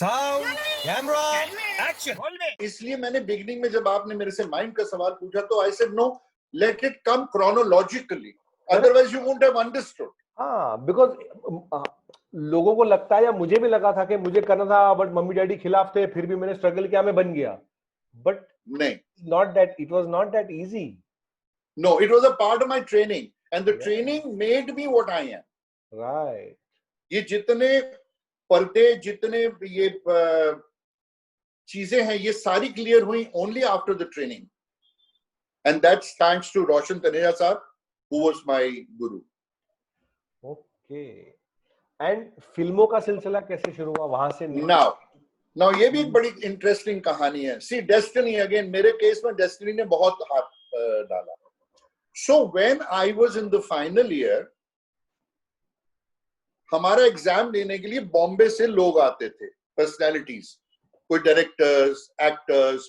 Sound camera action. इसलिए मैंने beginning में जब आपने मेरे से माइंड का सवाल पूछा तो I said no, let it come chronologically, otherwise you wouldn't have understood. हाँ, बिकॉज लोगों को लगता है या मुझे भी लगा था कि मुझे करना था, बट मम्मी डैडी खिलाफ थे, फिर भी मैंने स्ट्रगल किया, मैं बन गया। बट नहीं, not that, it was not that easy. No, it was a part of my training and the training made me what I am. Right. ये जितने पर्दे, जितने ये चीजें हैं, ये सारी क्लियर हुई only after the training, and that's thanks to Roshan Taneja साहब who was my guru. Okay, and फिल्मों का सिलसिला कैसे शुरू हुआ वहां से? नाउ ये भी एक बड़ी इंटरेस्टिंग कहानी है। सी डेस्टिनी, अगेन मेरे केस में डेस्टिनी ने बहुत हाथ डाला। So when I was in the final year, हमारा एग्जाम देने के लिए बॉम्बे से लोग आते थे, पर्सनैलिटीज, कोई डायरेक्टर्स, एक्टर्स,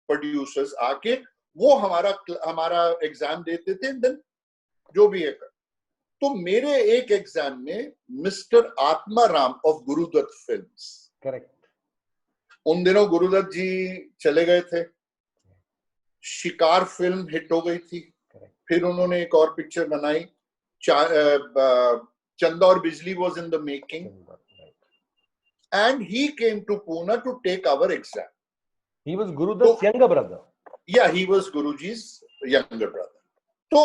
प्रोड्यूसर्स आके वो हमारा एग्जाम देते थे। देन जो भी है, तो मेरे एक एग्जाम में mister Atmaram of Guru Dutt films, correct, उन दिनों गुरुदत्त जी चले गए थे, शिकार फिल्म हिट हो गई थी, फिर उन्होंने एक और पिक्चर बनाई, चंदा और बिजली was in the making, and he came to Pune to take our exam. He was Gurudatt's younger brother. Yeah, he was Guruji's younger brother. तो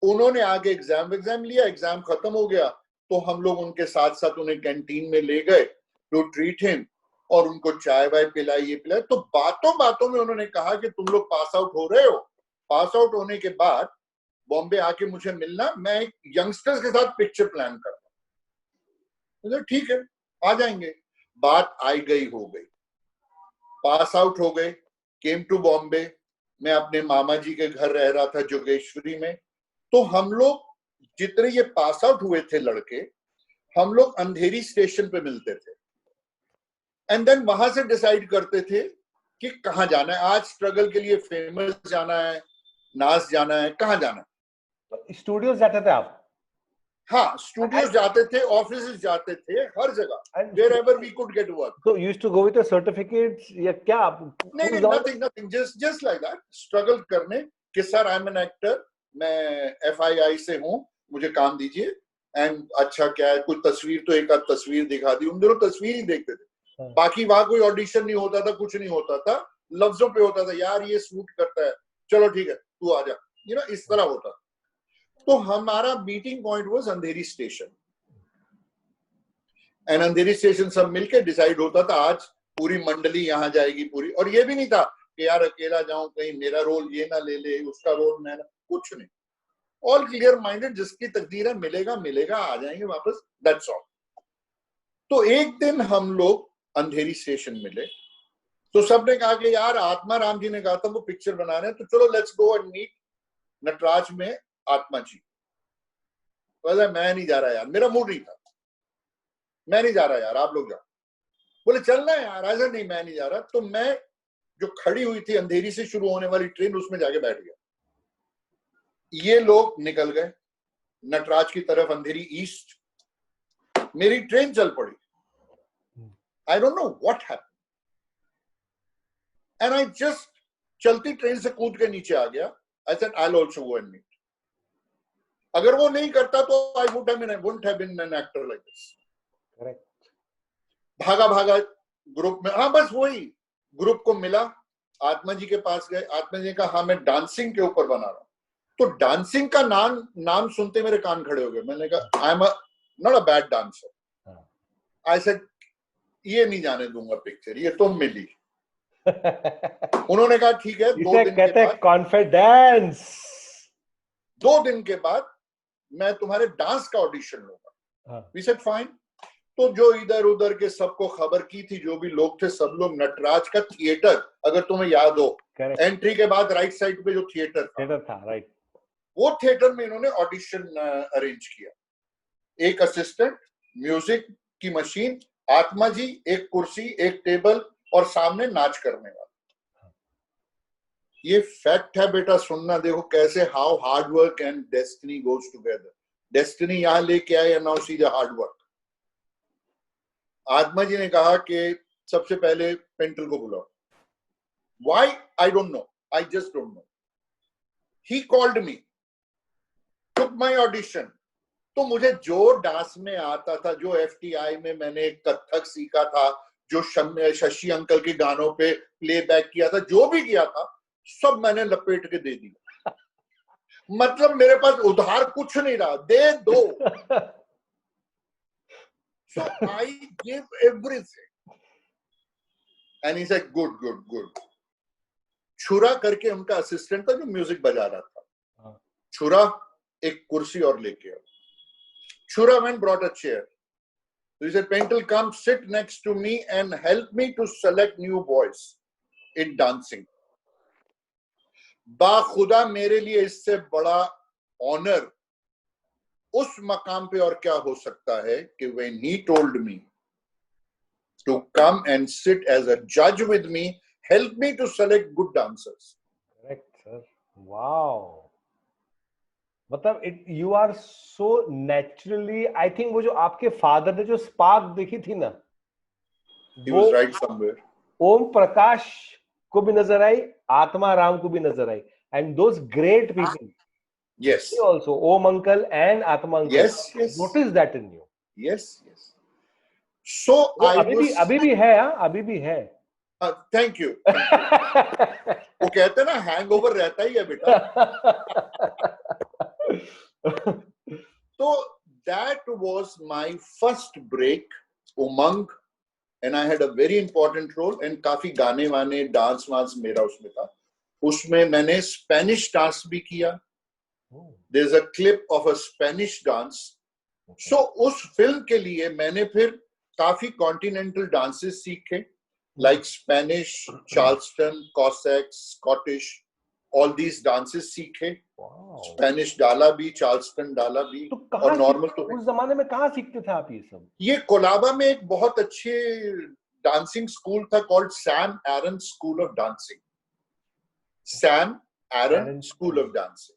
उन्होंने आगे एग्जाम लिया, एग्जाम खत्म हो गया, तो हम लोग उनके साथ साथ उन्हें कैंटीन में ले गए टू ट्रीट हिम, और उनको चाय वाय पिलाई, ये पिलाई। तो बातों बातों में उन्होंने कहा कि तुम लोग पास आउट हो रहे हो, पास आउट होने के बाद बॉम्बे आके मुझे मिलना, मैं एक यंगस्टर्स के साथ पिक्चर प्लान कर रहा हूं। ठीक है, आ जाएंगे। बात आई गई हो गई, पास आउट हो गए, केम टू बॉम्बे। मैं अपने मामा जी के घर रह रहा था जोगेश्वरी में। तो हम लोग जितने ये पास आउट हुए थे लड़के, हम लोग अंधेरी स्टेशन पे मिलते थे, एंड देन वहां से डिसाइड करते थे कि कहाँ जाना है। आज स्ट्रगल के लिए फेमस जाना है, नाज जाना है, कहाँ जाना है। स्टूडियोज जाते थे आप? हाँ, स्टूडियोज जाते थे, ऑफिस जाते थे, हर जगह, wherever we could get work. So you used to go with your certificates या क्या? नहीं, nothing, just like that, struggle करने कि sir I am an actor, मैं FII से हूँ, मुझे काम दीजिए। एंड अच्छा क्या है, कुछ तस्वीर तो एक आध तस्वीर दिखा दी, उन दिनों तस्वीर ही देखते थे, बाकी वहां कोई ऑडिशन नहीं होता था, कुछ नहीं होता था, लफ्जों पे होता था, यार ये सूट करता है, चलो ठीक है तू आ जा, इस तरह होता। तो हमारा meeting point was Andheri station, and Andheri station सब मिलके डिसाइड होता था आज पूरी मंडली यहाँ जाएगी पूरी। और ये भी नहीं था कि यार अकेला जाऊं, कहीं मेरा रोल ये ना ले ले, उसका रोल मैं ना, कुछ नहीं, ऑल क्लियर माइंडेड, जिसकी तकदीर है मिलेगा, आ जाएंगे वापस, दैट्स ऑल। तो एक दिन हम लोग अंधेरी स्टेशन मिले, तो सबने कहा कि यार आत्माराम जी ने कहा था वो पिक्चर बना रहे हैं, तो चलो let's go and meet Natraj में आत्मा जी। बोला मैं नहीं जा रहा यार, मेरा मूड नहीं था, मैं नहीं जा रहा यार, आप लोग जाओ। बोले चलना है यार, ऐसा नहीं, मैं नहीं जा रहा। तो मैं जो खड़ी हुई थी अंधेरी से शुरू होने वाली ट्रेन, उसमें जाके बैठ गया। ये लोग निकल गए नटराज की तरफ, अंधेरी ईस्ट, मेरी ट्रेन चल पड़ी। I don't know what happened, and I just चलती ट्रेन से कूद के नीचे आ गया। I said I will also go and meet. अगर वो नहीं करता तो I wouldn't have been an actor like this. Correct. भागा ग्रुप में, हाँ बस वही ग्रुप को मिला, आत्मा जी के पास गए, आत्मा जी ने कहा हाँ मैं डांसिंग के ऊपर बना रहा हूं। तो डांसिंग का नाम सुनते मेरे कान खड़े हो गए। मैंने कहा I am not a bad dancer. I said ये नहीं जाने दूंगा पिक्चर, ये तो मिली। उन्होंने कहा ठीक है, 2 दिन के बाद कॉन्फिडेंस, 2 दिन के बाद मैं तुम्हारे डांस का ऑडिशन लूंगा। We said fine. तो जो इधर उधर के सबको खबर की थी, जो भी लोग थे, सब लोग नटराज का थिएटर, अगर तुम्हें याद हो, एंट्री के बाद राइट साइड पे जो थिएटर था, राइट, वो थिएटर में इन्होंने ऑडिशन अरेंज किया। एक असिस्टेंट, म्यूजिक की मशीन, आत्मा जी, एक कुर्सी, एक टेबल, और सामने नाच करने वाला। ये फैक्ट है बेटा, सुनना, देखो कैसे how hard work and destiny goes together. Destiny यहां लेके आए, now see the hard work. आत्मा जी ने कहा कि सबसे पहले पेंटल को बुलाओ. Why? I don't know. I just don't know. He called me, took my audition. तो मुझे जो डांस में आता था, जो FTI में मैंने कथक सीखा था, जो शशि अंकल के गानों पे प्लेबैक किया था, जो भी किया था, सब मैंने लपेट के दे दिया. मतलब मेरे पास उधार कुछ नहीं रहा, दे दो. So I gave everything. And he said, good, good, good. छुरा करके उनका असिस्टेंट था जो म्यूजिक बजा रहा था. छुरा एक कुर्सी और लेके आओ. छुरा went, brought a chair. So he said, Pental, come sit next to me and help me to select new boys in dancing. बाखुदा मेरे लिए इससे बड़ा ऑनर उस मकाम पे और क्या हो सकता है कि when he told me to come and sit as a judge with me, help me to select good dancers. Correct, sir. Wow. मतलब you are so naturally, I think वो जो आपके फादर ने जो स्पार्क देखी थी ना, He was right somewhere. Om Prakash को भी नजर आई, आत्मा राम को भी नजर आई, and those great people. Yes. Also, Om uncle and Atma uncle. Yes, yes. Notice that in you. Yes, yes. So अभी भी है, हाँ, अभी भी है. Thank you. वो कहते हैं ना हैंगओवर रहता ही है बेटा. So that was my first break, Umang, and I had a very important role and काफी गाने वाने डांस वांस मेरा उसमें था. उसमें मैंने स्पेनिश डांस भी किया. There's a clip of a Spanish dance. So उस फिल्म के लिए मैंने फिर काफी कॉन्टिनेंटल डांसेस सीखे, like Spanish, Charleston, Cossack, Scottish, all these dances सीखे. Spanish डाला भी, Charleston डाला भी, और नॉर्मल तो उस जमाने में कहाँ सीखते थे आप ये सब? ये कोलाबा में एक बहुत अच्छे डांसिंग स्कूल था called Sam Aaron School of Dancing. Sam Aaron School of Dancing.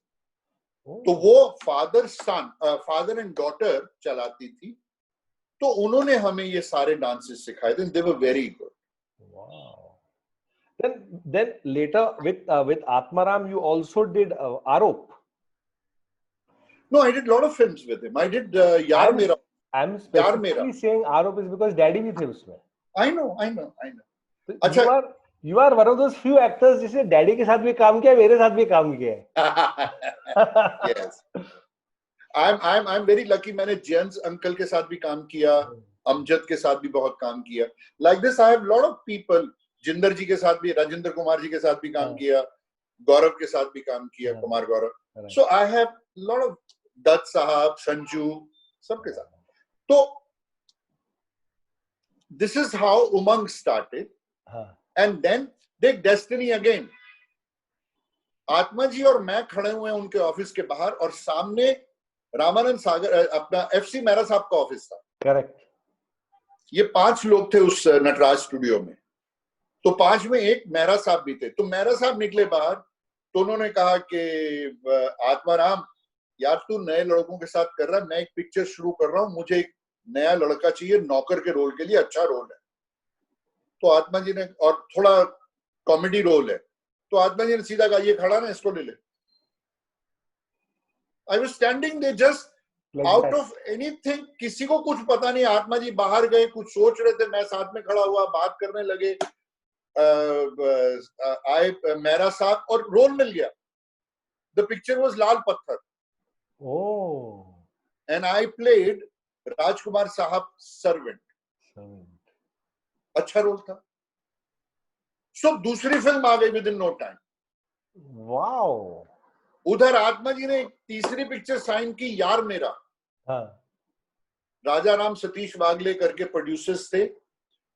तो वो फादर एंड डॉटर चलाती थी. तो उन्होंने हमें ये सारे डांसेस सिखाए थे. They were very good. Wow. Then later with Atmaram you also did Arop. No, I did a lot of films with him. I did Yaar Mera. I'm specifically saying Arop is because Daddy भी थे उसमें. I know. So अच्छा. You are one of those few actors जिसने daddy के साथ भी काम किया, मेरे साथ भी काम किया. Yes. I'm very lucky. मैंने जेम्स अंकल के साथ भी काम किया, अमजद के साथ भी बहुत काम किया. Like this, I have a lot of people. Jinder जी के साथ भी, राजेंद्र कुमार जी के साथ भी काम किया, गौरव के साथ भी काम किया, Kumar Gaurav. So I have a lot of Dutt साहब, संजू, सबके साथ. तो this is how Umang started. And then देख डेस्टिनी अगेन. आत्मा जी और मैं खड़े हुए हैं उनके ऑफिस के बाहर और सामने रामानंद सागर अपना FC मेहरा साहब का ऑफिस था. करेक्ट. ये 5 लोग थे उस नटराज स्टूडियो में. तो 5 में एक मेहरा साहब भी थे. तो मेहरा साहब निकले बाहर तो उन्होंने कहा कि आत्माराम यार तू नए लड़कों के साथ कर रहा है, मैं एक पिक्चर शुरू कर रहा हूँ, मुझे एक नया लड़का चाहिए नौकर के रोल के लिए, अच्छा रोल है. तो आत्मा जी ने, और थोड़ा कॉमेडी रोल है, तो आत्मा जी ने सीधा कहा ये खड़ा ना, इसको ले ले. I was standing there just out of anything. किसी को कुछ पता नहीं. आत्मा जी बाहर गए, कुछ सोच रहे थे, मैं साथ में खड़ा हुआ, बात करने लगे. आए मेहरा साहब और रोल मिल गया. द पिक्चर वाज लाल पत्थर. एंड आई प्लेड राजकुमार साहब सर्वेंट. अच्छा रोल था. सो दूसरी फिल्म आ गई within no time. Wow. उधर आत्मा जी ने तीसरी पिक्चर साइन की, यार मेरा. राजा राम सतीश वागले करके प्रोड्यूसर्स थे,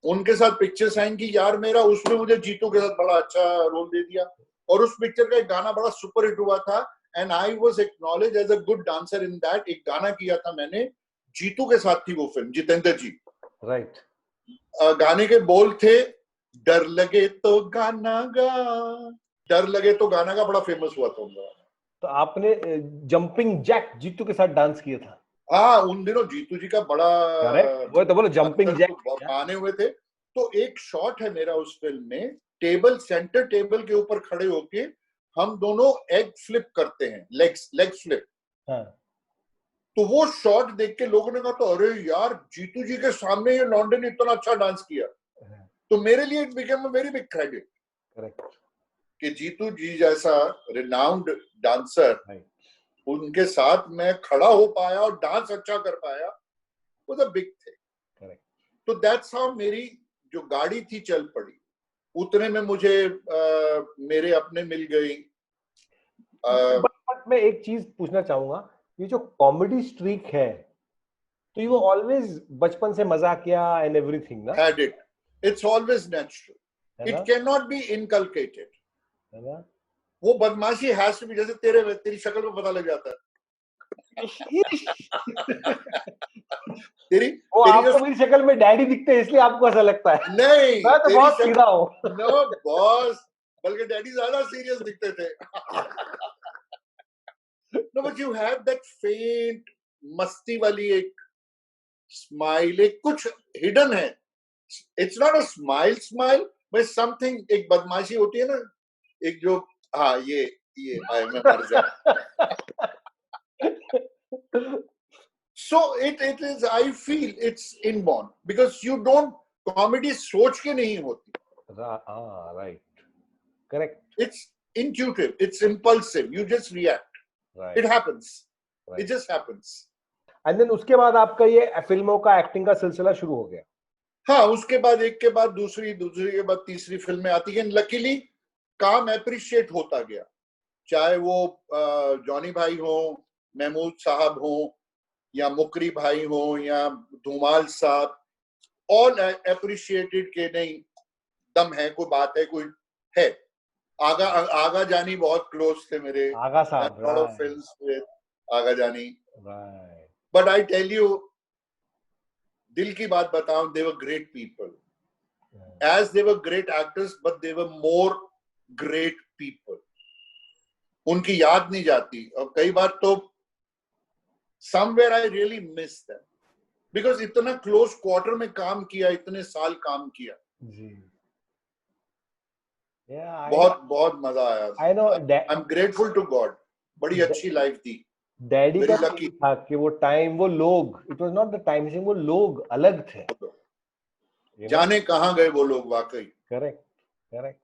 उनके साथ पिक्चर साइन की, यार मेरा. उसमें मुझे जीतू के साथ बड़ा अच्छा रोल दे दिया और उस पिक्चर का एक गाना बड़ा सुपर हिट हुआ था. And I was acknowledged as a good dancer in that. एक गाना किया था मैंने, जीतू के साथ थी वो फिल्म, जितेंद्र जी. राइट. गाने के बोल थे, डर लगे तो गाना गा, डर लगे तो गाना गा, बड़ा फेमस हुआ था उनका. तो आपने जंपिंग जैक जीतू के साथ डांस किया था? हाँ, उन दिनों जीतू जी का बड़ा वो तो बोलो जंपिंग जैक गाने हुए थे. तो एक शॉट है मेरा उस फिल्म में, टेबल, सेंटर टेबल के ऊपर खड़े होके हम दोनों एग फ्लिप करते हैं, लेग फ्लिप। हाँ। तो वो शॉट देख के लोगों ने कहा तो अरे यार जीतू जी के सामने ये लॉन्डे ने इतना अच्छा डांस किया। तो मेरे लिए it became a very big credit कि जीतू जी जैसा रिनाउंड डांसर उनके साथ मैं खड़ा हो पाया और डांस अच्छा कर पाया, वो द बिग थिंग। तो दैट्स हाउ मेरी जो गाड़ी थी चल पड़ी। उतने में मुझे मेरे अपने मिल गई। बट मैं एक चीज पूछना चाहूंगा, ये जो कॉमेडी स्ट्रीक है, तो यू ऑलवेज बचपन से मजाक किया एंड एवरीथिंग ना? Had it. It's always natural. It cannot be inculcated. है ना? वो बदमाशी has to be, जैसे तेरी शक्ल में पता लग जाता है। तेरी आपको मेरी शक्ल में डैडी दिखते हैं इसलिए आपको ऐसा लगता है? नहीं, मैं तो बहुत सीधा हूँ। नो बॉस, बल्कि डैडी ज्यादा सीरियस दिखते थे। No, but you have that faint मस्ती वाली एक स्माइल, एक कुछ हिडन है। It's not a smile, but something, एक बदमाशी होती है ना, एक जो हाँ ये मैं मर जाऊं। So it is, I feel it's inborn because you don't, comedy सोच के नहीं होती। Right, correct. It's intuitive, it's impulsive, you just react. Right. It happens. Right. It just happens. And then उसके बाद आपका ये फिल्मों का एक्टिंग का सिलसिला शुरू हो गया? हाँ, उसके बाद एक के बाद दूसरी के बाद तीसरी फिल्में आती हैं। लकीली काम एप्रिशिएट होता गया, चाहे वो जॉनी भाई हो, महमूद साहब हो, या मुकरी भाई हो, या धूमाल साहब, ऑल एप्रिशिएटेड के नहीं दम है, कोई बात है, कोई है। आगा जानी बहुत क्लोज थे मेरे, आगा साहब, फिल्म्स विद आगा जानी। बट आई टेल यू, दिल की बात बताऊं, they were great people, as they were great actors, but they were more great people. उनकी याद नहीं जाती, और कई बार तो somewhere I really miss them because इतना क्लोज क्वार्टर में काम किया, इतने साल काम किया जी। बहुत मजा आया। I know, I'm grateful to God, बड़ी अच्छी लाइफ थी। डैडी का था कि वो टाइम, वो लोग, it was not the time, वो लोग अलग थे, जाने कहां गए वो लोग वाकई। करेक्ट।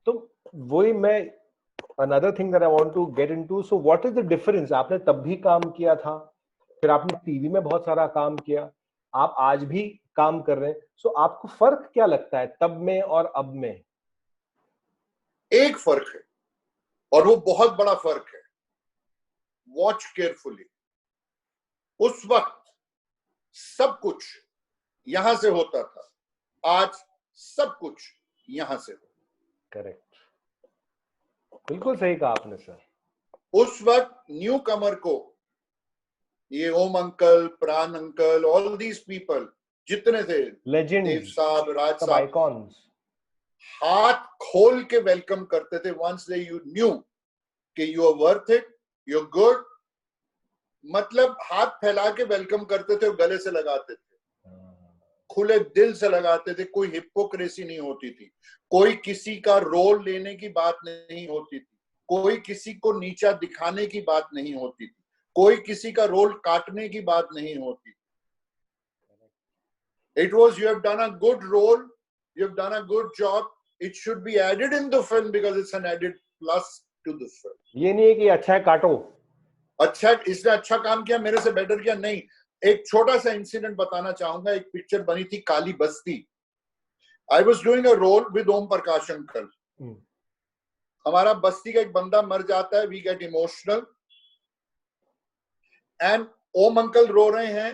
तो वही मैं, another thing that I want to get into, so what is the difference? आपने तब भी काम किया था, फिर आपने टीवी में बहुत सारा काम किया, आप आज भी काम कर रहे हैं, सो आपको फर्क क्या लगता है तब में और अब में? एक फर्क है, और वो बहुत बड़ा फर्क है। वॉच केयरफुली, उस वक्त सब कुछ यहां से होता था, आज सब कुछ यहां से हो। करेक्ट, बिल्कुल सही कहा आपने सर। उस वक्त न्यू कमर को, ये ओम अंकल, प्राण अंकल, ऑल दीज पीपल जितने थे, लेजेंड, देव साहब, राज साहब, आइकॉन्स, हाथ खोल के वेलकम करते थे। वंस दे यू न्यू कि you are worth it, you are good, मतलब हाथ फैला के वेलकम करते थे, गले से लगाते थे, खुले दिल से लगाते थे। कोई हिपोक्रेसी नहीं होती थी, कोई किसी का रोल लेने की बात नहीं होती थी, कोई किसी को नीचा दिखाने की बात नहीं होती थी, कोई किसी का रोल काटने की बात नहीं होती। It was, you have done a good role, you have done a good job, it should be added in the film because it's an added plus to the film. ये नहीं है कि अच्छा है काटो, अच्छा इसने अच्छा काम किया, मेरे से बेटर किया, नहीं। एक छोटा सा इंसिडेंट बताना चाहूंगा। एक पिक्चर बनी थी Kali Basti, I was doing a role with Om Prakash uncle. हमारा बस्ती का एक बंदा मर जाता है, we get emotional, and Om uncle रो रहे हैं,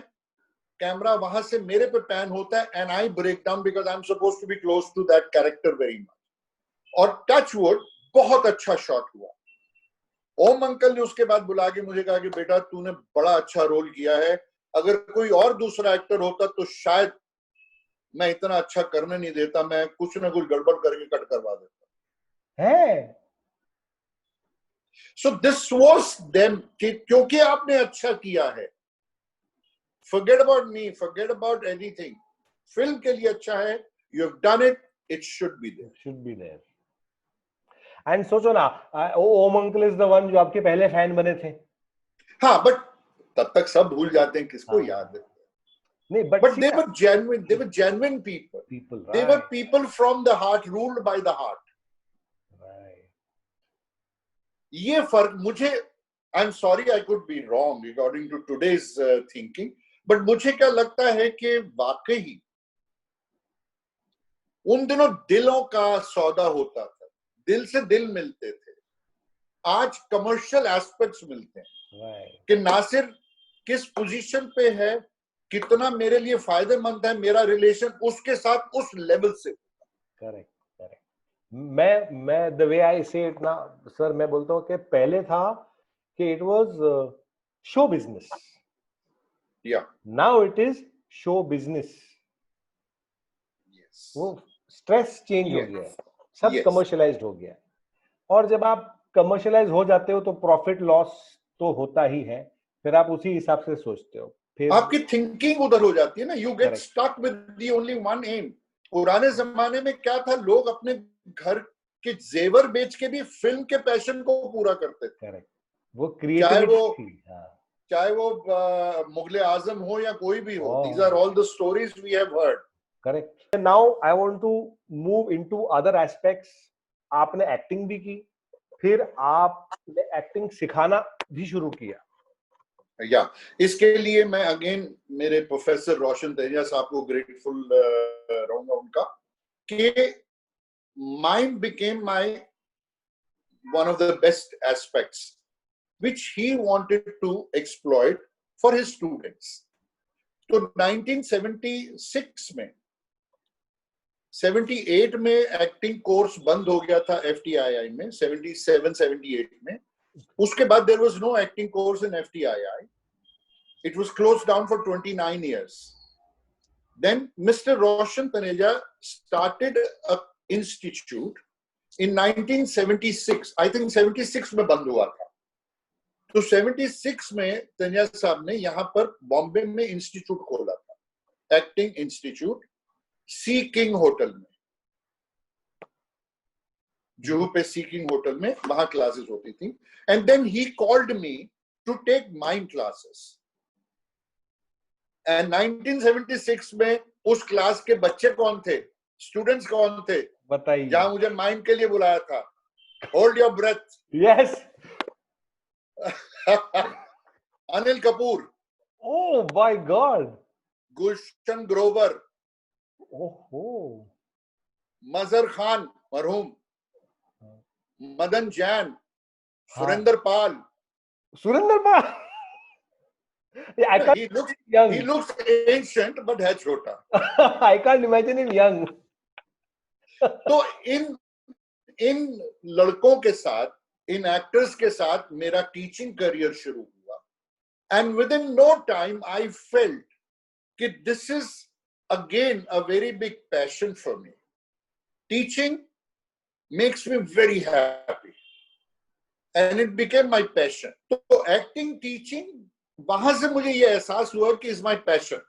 कैमरा वहां से मेरे पे पैन होता है, and I break down because I am supposed to be close to that character very much. और टच वुड, बहुत अच्छा शॉट हुआ। ओम अंकल ने उसके बाद बुला के मुझे कहा कि बेटा तूने बड़ा अच्छा रोल किया है, अगर कोई और दूसरा एक्टर होता तो शायद मैं इतना अच्छा करने नहीं देता, मैं कुछ ना कुछ गड़बड़ करके कट करवा देता है। सो दिस वाज देम, क्योंकि आपने अच्छा किया है, forget about me, forget about anything, film के लिए अच्छा है, You have done it. It should be there. It should be there. And सोचो ना, ओम अंकल इज द वन जो आपके पहले फैन बने थे. हाँ, but तब तक सब भूल जाते हैं, किसको याद है. नहीं, but they were genuine. They were genuine people. Right. They were people from the heart, ruled by the heart. Right. ये फर्क मुझे, I'm sorry I could be wrong according to today's thinking, but मुझे क्या लगता है कि वाकई उन दिनों दिलों का सौदा होता था, दिल से दिल मिलते थे. आज कमर्शियल एस्पेक्ट्स मिलते हैं कि नासिर किस पोजीशन पे है, कितना मेरे लिए फायदेमंद है मेरा रिलेशन उसके साथ, उस लेवल से. Correct correct. मैं द वे आई से इट ना सर, मैं बोलता हूँ कि पहले था कि इट वाज शो बिजनेस. या now it is show business. वो स्ट्रेस चेंज हो गया है, सब कमर्शियलाइज्ड हो गया है. और जब आप कमर्शियलाइज हो जाते हो तो प्रॉफिट लॉस तो होता ही है, फिर आप उसी हिसाब से सोचते हो, फिर आपकी थिंकिंग उधर हो जाती है ना. You get stuck with the only one um. पुराने जमाने में क्या था, लोग अपने घर के जेवर बेच के भी फिल्म के पैशन को पूरा करते थे. करेक्ट. वो क्रिएटिविटी थी. चाहे वो मुगले आजम हो या कोई भी हो. These are all the stories we have heard. Correct. Now I want to move into other aspects. आपने एक्टिंग भी की, फिर आपने एक्टिंग सिखाना भी शुरू किया. या इसके लिए मैं अगेन मेरे प्रोफेसर रोशन तनेजा साहब को ग्रेटफुल रहूंगा उनका, कि mind became my one of the best aspects which he wanted to exploit for his students. तो 1976 में 78 में एक्टिंग कोर्स बंद हो गया था FTII में, 77-78 में. उसके बाद there was no acting course in FTII. It was closed down for 29 years. Then Mr. Roshan Taneja started a institute in 1976. I think 76 में बंद हुआ था. तो 76 में तनेजा साहब ने यहाँ पर बॉम्बे में इंस्टीट्यूट खोला था, एक्टिंग इंस्टीट्यूट, सी किंग होटल में, जुहू पे सी किंग होटल में, वहां क्लासेस होती थी. And then he called me to take mind classes. And 1976 में उस क्लास के बच्चे कौन थे, स्टूडेंट्स कौन थे बताइए, जहां मुझे माइंड के लिए बुलाया था? Hold your breath. Yes. Anil Kapoor. Oh my God. Gulshan Grover. ओहो. मजहर खान मरहूम, मदन जैन, सुरेंद्र पाल. सुरेंद्र पाल. He looks ancient but है छोटा. I can't imagine him young. तो इन लड़कों के साथ, इन एक्टर्स के साथ मेरा टीचिंग करियर शुरू हुआ. And within no time I felt कि this is again a very big passion for me. Teaching makes me very happy and it became my passion. तो एक्टिंग, टीचिंग, वहां से मुझे ये एहसास हुआ कि is my passion.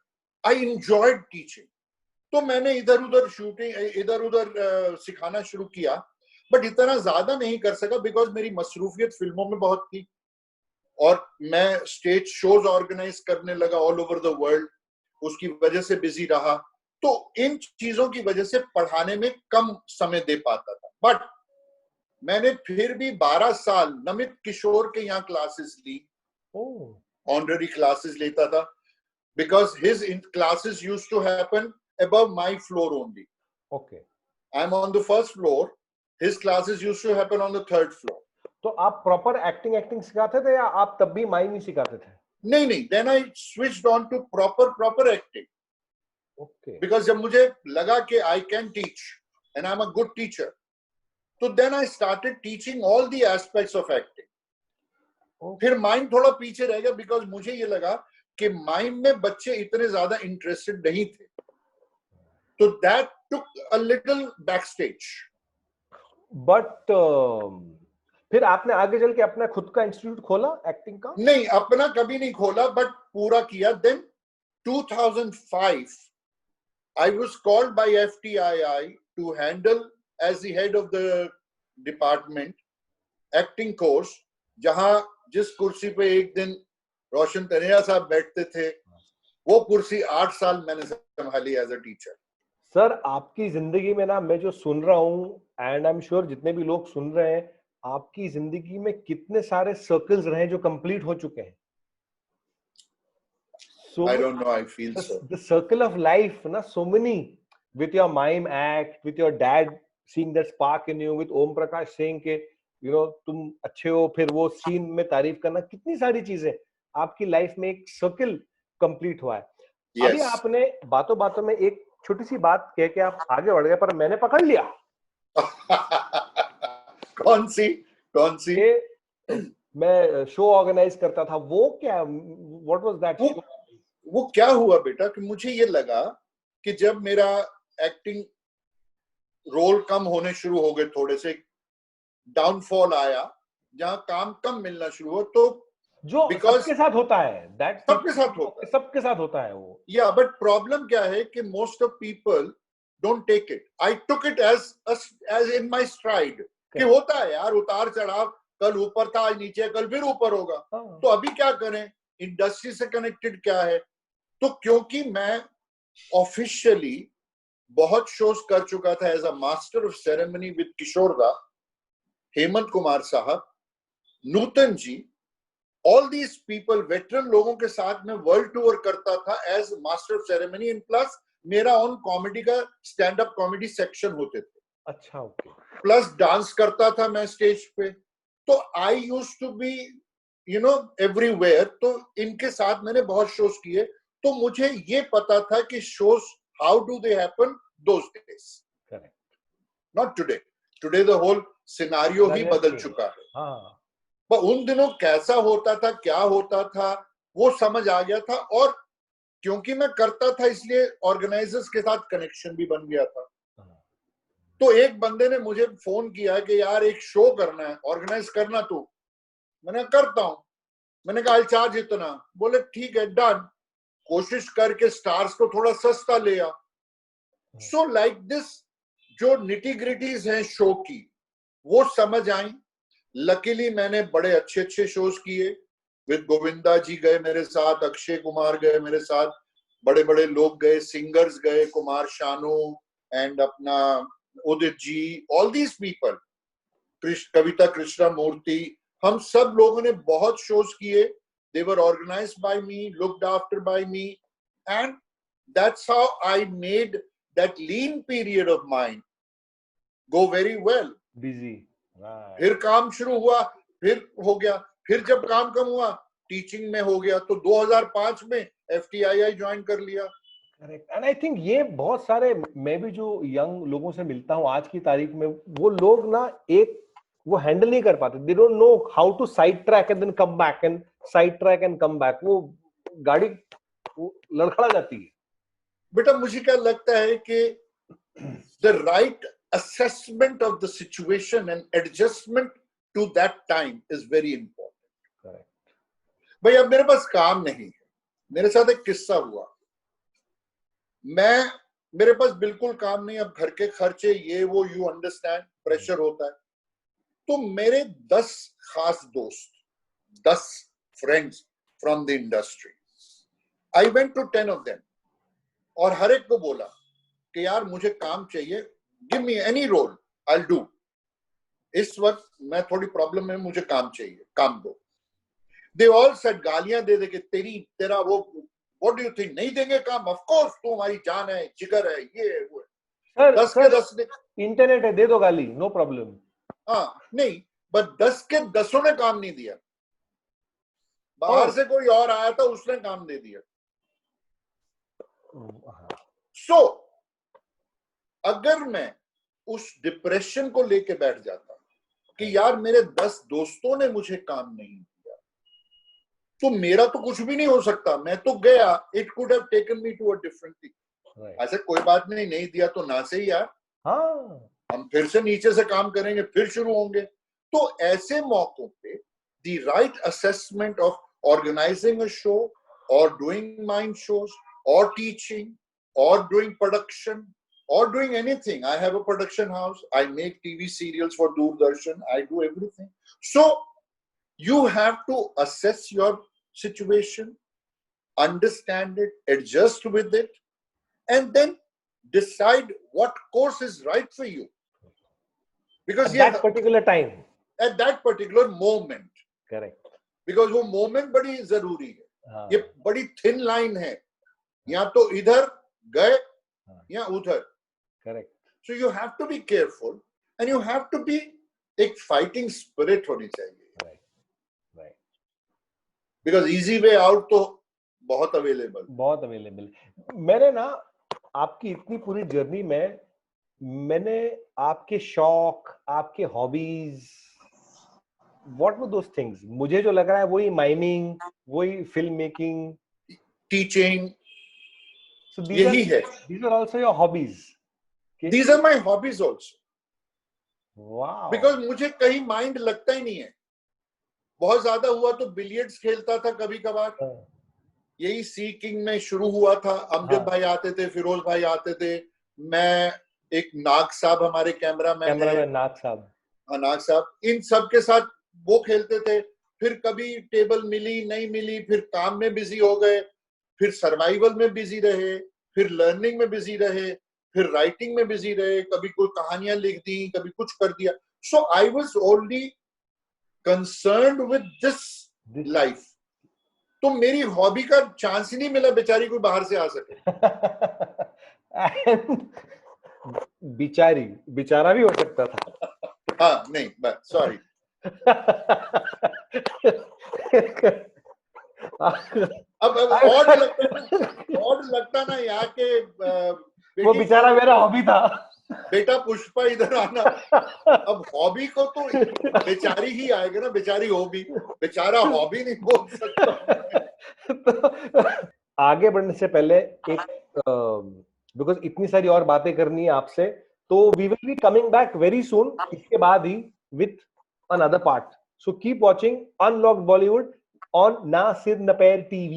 I enjoyed teaching. तो मैंने इधर उधर शूटिंग, इधर उधर सिखाना शुरू किया, बट इतना ज्यादा नहीं कर सका बिकॉज मेरी मसरूफियत फिल्मों में बहुत थी और मैं स्टेज शोज ऑर्गेनाइज करने लगा ऑल ओवर द वर्ल्ड. उसकी वजह से बिजी रहा. तो इन चीजों की वजह से पढ़ाने में कम समय दे पाता था. बट मैंने फिर भी 12 साल नमित किशोर के यहाँ क्लासेस ली, ऑनररी क्लासेस लेता था, because his classes used to happen above my floor only. Okay. I'm on the first floor. His classes used to happen on the third floor. तो आप प्रॉपर एक्टिंग सिखाते थे या आप तब भी माइंड ही सिखाते थे? नहीं. Then I switched on to proper acting. Okay. Because जब मुझे लगा कि I can teach and I'm a good teacher, तो then I started teaching all the aspects of acting. Okay. फिर माइंड थोड़ा पीछे रह गया बिकॉज मुझे ये लगा कि माइंड में बच्चे इतने ज्यादा इंटरेस्टेड नहीं थे. So that took a little backstage. But फिर आपने आगे चल के अपना खुद का इंस्टीट्यूट खोला एक्टिंग का? नहीं, अपना कभी नहीं खोला, बट पूरा किया. Then 2005 I was called by FTII to handle as the head of the department acting course, जहां जिस कुर्सी पे एक दिन रोशन तनेजा साहब बैठते थे, वो कुर्सी 8 साल मैंने संभाली एज अ टीचर। सर आपकी जिंदगी में ना, मैं जो सुन रहा हूँ एंड आई एम श्योर जितने भी लोग सुन रहे हैं, आपकी जिंदगी में कितने सारे सर्कल्स रहे जो कंप्लीट हो चुके हैं। So I don't know, I feel so. The circle of life, na, so many, with your mime act, with your dad seeing that spark in you, with Om Prakash saying के you know तुम अच्छे हो, फिर वो scene में तारीफ करना, कितनी सारी चीजें आपकी लाइफ में एक सर्कल कंप्लीट हुआ है। Yes. अभी आपने बातों बातों में एक छोटी सी बात कह के आप आगे बढ़ गए, पर मैंने पकड़ लिया। कौन सी? मैं शो ऑर्गेनाइज करता था, वो क्या, व्हाट वाज दैट शो? वो क्या हुआ बेटा कि मुझे ये लगा कि जब मेरा एक्टिंग रोल कम होने शुरू हो गए, थोड़े से डाउनफॉल आया, जहां काम कम मिलना शुरू हुआ, तो जो सबके साथ होता है, दैट सबके साथ होता है वो। या बट प्रॉब्लम क्या है कि most of people don't take it. I took it as in my stride कि होता है यार, उतार चढ़ाव, कल ऊपर था आज नीचे, कल फिर ऊपर होगा, तो अभी क्या करें, इंडस्ट्री से कनेक्टेड क्या है। तो क्योंकि मैं ऑफिशियली बहुत शोज कर चुका था as a master of ceremony with Kishore da, Hemant Kumar साहब, Nutan ji, all these people, veteran लोगों के साथ में वर्ल्ड टूर करता था as master of ceremony, and plus मेरा ऑन कॉमेडी का स्टैंड अप कॉमेडी सेक्शन होते थे। अच्छा, ओके। प्लस डांस करता था मैं स्टेज पे, तो I use to be you know everywhere. तो इनके साथ मैंने बहुत शोज किए, तो मुझे ये पता था कि shows how do they happen those days, correct, not today. Today the whole scenario ही बदल चुका है। हाँ, पर उन दिनों कैसा होता था, क्या होता था, वो समझ आ गया था। और क्योंकि मैं करता था इसलिए ऑर्गेनाइजर्स के साथ कनेक्शन भी बन गया था। तो एक बंदे ने मुझे फोन किया कि यार एक शो करना है, ऑर्गेनाइज करना तू। मैंने करता हूं। मैंने कहा चार्ज इतना। बोले ठीक है, डन। कोशिश करके स्टार्स को थोड़ा सस्ता ले आ। सो लाइक दिस, जो निटी ग्रिटीज हैं शो की, वो समझ आई। लकीली मैंने बड़े अच्छे अच्छे शोज किए। विद गोविंदा जी गए मेरे साथ, अक्षय कुमार गए मेरे साथ, बड़े बड़े लोग गए, सिंगर्स गए, कुमार शानू एंड अपना Udit ji, all these people, कविता कृष्णा मूर्ति, हम सब लोगों ने बहुत शोज किए। They were organized by me, looked after by me, and that's how I made that lean period of mine go very well. Busy. Right. फिर काम शुरू हुआ, फिर हो गया, फिर जब काम कम हुआ टीचिंग में हो गया, तो 2005 में FTII ज्वाइन कर लिया। करेक्ट, एंड आई थिंक ये बहुत सारे, मैं भी जो यंग लोगों से मिलता हूँ आज की तारीख में, वो लोग ना एक वो हैंडल नहीं कर पाते। They don't know how to side track and then come back and side track and come back. वो गाड़ी लड़खड़ा जाती है। बेटा मुझे क्या लगता है कि the right assessment of the situation and adjustment to that time is very important. Correct. भाई अब मेरे पास काम नहीं है। मेरे साथ एक किस्सा हुआ, मेरे पास बिल्कुल काम नहीं, अब घर के खर्चे ये वो, यू अंडरस्टैंड, प्रेशर होता है। तो मेरे 10 खास दोस्त, 10 friends from the industry, I went to 10 of them और हर एक को बोला कि यार मुझे काम चाहिए, give me any role, I will do. इस वक्त मैं थोड़ी प्रॉब्लम में, मुझे काम चाहिए, काम दो। दे ऑल सेड, गालियां दे दे के तेरा वो, व्हाट डू यू थिंक, नहीं देंगे काम? ऑफ कोर्स, तू हमारी जान है, जिगर है, ये है वो है। 10 के 10 इंटरनेट है, दे दो गाली, नो प्रॉब्लम। हाँ नहीं, बट 10 के 10 ने काम नहीं दिया। बाहर से कोई और आया था, उसने काम दे दिया। सो अगर मैं उस डिप्रेशन को लेके बैठ जाता कि यार मेरे 10 दोस्तों ने मुझे काम नहीं दिया, तो मेरा तो कुछ भी नहीं हो सकता, मैं तो गया, it could have taken me to a different thing. ऐसे कोई बात नहीं, नहीं दिया तो ना से ही यार, हाँ, हम फिर से नीचे से काम करेंगे, फिर शुरू होंगे। तो ऐसे मौकों पे the right assessment of organising a show और डूइंग माइंड शोज और teaching or doing production or doing anything. I have a production house. I make TV serials for Doordarshan. I do everything. So you have to assess your situation, understand it, adjust with it, and then decide what course is right for you. Because at that particular time, at that particular moment. correct. Because वो moment बड़ी जरूरी है. ये बड़ी thin line है. या तो इधर गए या उधर. Correct. So you have to be careful and you have to be एक fighting spirit होनी चाहिए. Right. Right. Because easy way out तो बहुत available. बहुत available. मैंने ना आपकी इतनी पूरी जर्नी में मैंने आपके शौक, आपके hobbies, what were those things? मुझे जो लग रहा है वही माइमिंग, वही फिल्म मेकिंग, टीचिंग, so यही है. These are also your hobbies. These are my hobbies also. Wow. Because मुझे कहीं माइंड लगता ही नहीं है. बहुत ज्यादा हुआ तो बिलियर्ड्स खेलता था कभी कभार. यही सीकिंग में शुरू हुआ था. अमजद भाई आते थे, फिरोज भाई आते थे, मैं, एक नाग साहब हमारे कैमरामैन नाग साहब, इन सब के साथ वो खेलते थे. फिर कभी टेबल मिली नहीं मिली, फिर काम में बिजी हो गए, फिर सर्वाइवल में बिजी रहे, फिर लर्निंग में बिजी रहे, फिर राइटिंग में बिजी रहे, कभी कोई कहानियां लिख दी, कभी कुछ कर दिया. So I was only concerned with this life. तो मेरी हॉबी का चांस ही नहीं मिला बेचारी कोई बाहर से आ सके. बेचारा भी हो सकता था. हाँ नहीं, बस सॉरी. अब ऑड लगता ना यहाँ के वो बेचारा मेरा हॉबी था. बेटा पुष्पा इधर आना. अब हॉबी को तो बेचारी ही आएगा ना, बेचारी हॉबी, बेचारा हॉबी नहीं बोल सकता. तो आगे बढ़ने से पहले एक, बिकॉज इतनी सारी और बातें करनी है आपसे, तो we will be coming back very soon, इसके बाद ही with another part. So keep watching unlocked Bollywood on Nasir Naper TV.